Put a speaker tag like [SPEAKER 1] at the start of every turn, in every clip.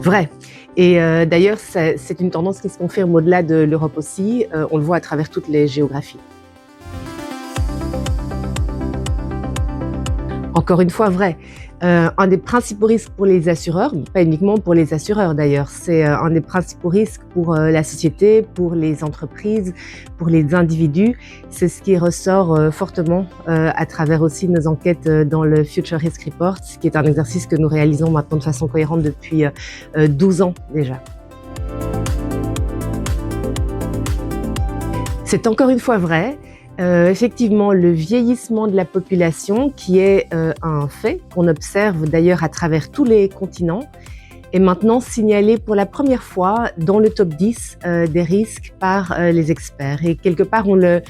[SPEAKER 1] Vrai. Et d'ailleurs, c'est une tendance qui se confirme au-delà de l'Europe aussi. On le voit à travers toutes les géographies. Encore une fois, vrai. Un des principaux risques pour les assureurs, pas uniquement pour les assureurs d'ailleurs, c'est un des principaux risques pour la société, pour les entreprises, pour les individus. C'est ce qui ressort fortement à travers aussi nos enquêtes dans le Future Risk Report, qui est un exercice que nous réalisons maintenant de façon cohérente depuis 12 ans déjà. C'est encore une fois vrai. Effectivement, le vieillissement de la population, qui est un fait qu'on observe d'ailleurs à travers tous les continents, est maintenant signalé pour la première fois dans le top 10 des risques par les experts. Et quelque part, on le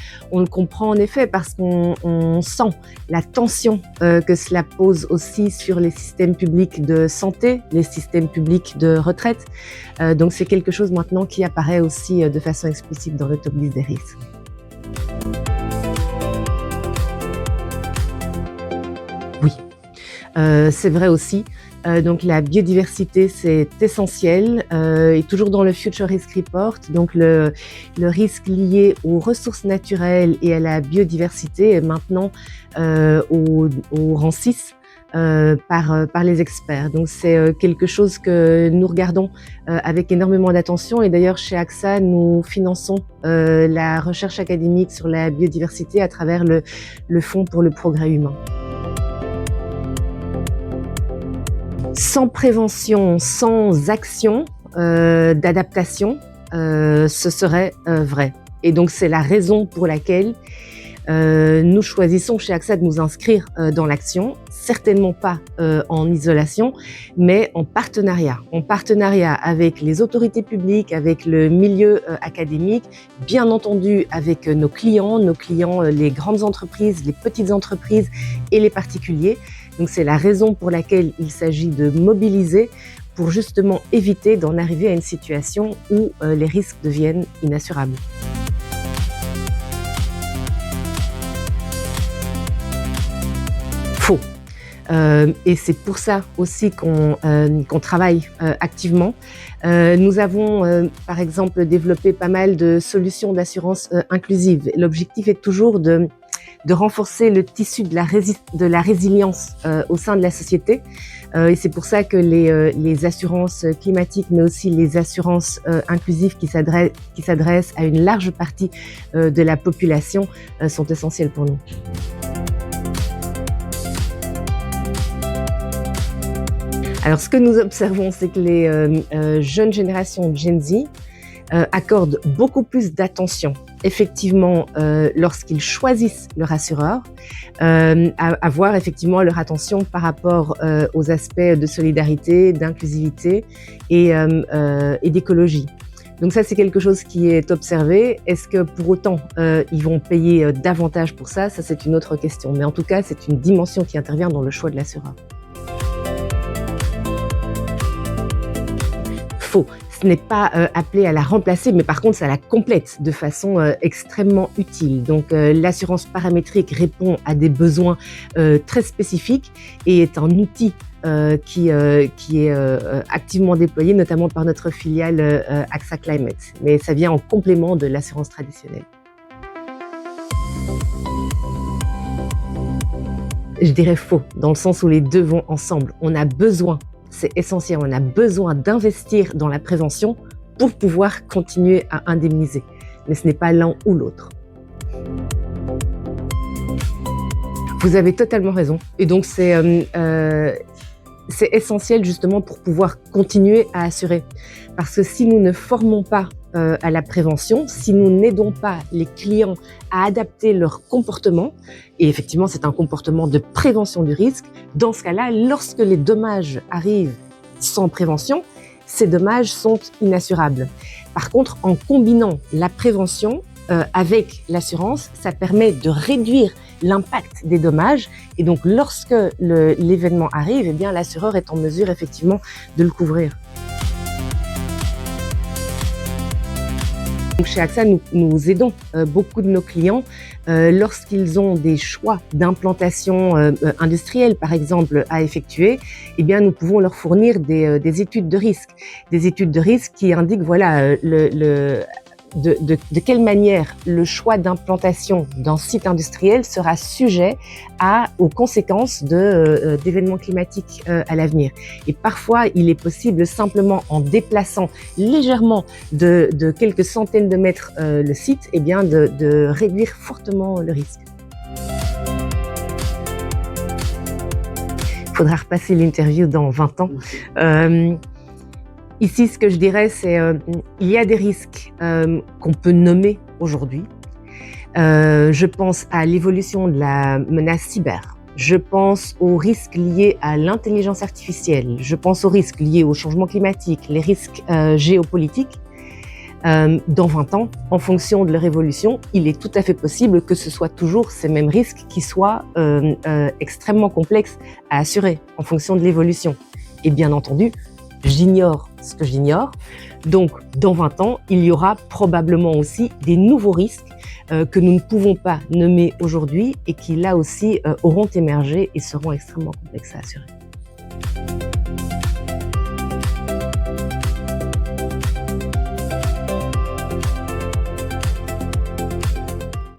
[SPEAKER 1] comprend en effet parce qu'on sent la tension que cela pose aussi sur les systèmes publics de santé, les systèmes publics de retraite. Donc c'est quelque chose maintenant qui apparaît aussi de façon explicite dans le top 10 des risques. Oui, c'est vrai aussi. Donc la biodiversité, c'est essentiel. Et toujours dans le Future Risk Report, donc le risque lié aux ressources naturelles et à la biodiversité est maintenant au rang 6 par les experts. Donc c'est quelque chose que nous regardons avec énormément d'attention. Et d'ailleurs, chez AXA, nous finançons la recherche académique sur la biodiversité à travers le Fonds pour le progrès humain. Sans prévention, sans action d'adaptation, ce serait vrai. Et donc c'est la raison pour laquelle nous choisissons chez AXA de nous inscrire dans l'action, certainement pas en isolation, mais en partenariat avec les autorités publiques, avec le milieu académique, bien entendu avec nos clients, les grandes entreprises, les petites entreprises et les particuliers. Donc c'est la raison pour laquelle il s'agit de mobiliser pour justement éviter d'en arriver à une situation où les risques deviennent inassurables. Faux. Et c'est pour ça aussi qu'on travaille activement. Nous avons par exemple développé pas mal de solutions d'assurance inclusive. L'objectif est toujours de renforcer le tissu de la résilience au sein de la société. Et c'est pour ça que les assurances climatiques, mais aussi les assurances inclusives qui s'adressent à une large partie de la population sont essentielles pour nous. Alors, ce que nous observons, c'est que les jeunes générations Gen Z accordent beaucoup plus d'attention, effectivement, lorsqu'ils choisissent leur assureur, à voir effectivement leur attention par rapport aux aspects de solidarité, d'inclusivité et d'écologie. Donc ça, c'est quelque chose qui est observé. Est-ce que pour autant, ils vont payer davantage pour ça? Ça, c'est une autre question. Mais en tout cas, c'est une dimension qui intervient dans le choix de l'assureur. Faux. Ce n'est pas appelé à la remplacer, mais par contre, ça la complète de façon extrêmement utile. Donc, l'assurance paramétrique répond à des besoins très spécifiques et est un outil qui est activement déployé, notamment par notre filiale AXA Climate. Mais ça vient en complément de l'assurance traditionnelle. Je dirais faux, dans le sens où les deux vont ensemble. On a besoin, c'est essentiel, on a besoin d'investir dans la prévention pour pouvoir continuer à indemniser. Mais ce n'est pas l'un ou l'autre. Vous avez totalement raison. Et donc, c'est essentiel justement pour pouvoir continuer à assurer. Parce que si nous ne formons pas à la prévention, si nous n'aidons pas les clients à adapter leur comportement, et effectivement c'est un comportement de prévention du risque, dans ce cas-là, lorsque les dommages arrivent sans prévention, ces dommages sont inassurables. Par contre, en combinant la prévention avec l'assurance, ça permet de réduire l'impact des dommages et donc lorsque l'événement arrive, eh bien l'assureur est en mesure effectivement de le couvrir. Chez AXA, nous aidons beaucoup de nos clients lorsqu'ils ont des choix d'implantation industrielle, par exemple, à effectuer. Eh bien, nous pouvons leur fournir des études de risque, qui indiquent voilà de quelle manière le choix d'implantation d'un site industriel sera sujet aux conséquences d'événements climatiques à l'avenir. Et parfois, il est possible simplement en déplaçant légèrement de quelques centaines de mètres le site, eh bien de réduire fortement le risque. Il faudra repasser l'interview dans 20 ans. Ici, ce que je dirais, c'est il y a des risques qu'on peut nommer aujourd'hui. Je pense à l'évolution de la menace cyber. Je pense aux risques liés à l'intelligence artificielle. Je pense aux risques liés au changement climatique, les risques géopolitiques. Dans 20 ans, en fonction de leur évolution, il est tout à fait possible que ce soit toujours ces mêmes risques qui soient extrêmement complexes à assurer en fonction de l'évolution. Et bien entendu, j'ignore ce que j'ignore. Donc, dans 20 ans, il y aura probablement aussi des nouveaux risques que nous ne pouvons pas nommer aujourd'hui et qui, là aussi, auront émergé et seront extrêmement complexes à assurer.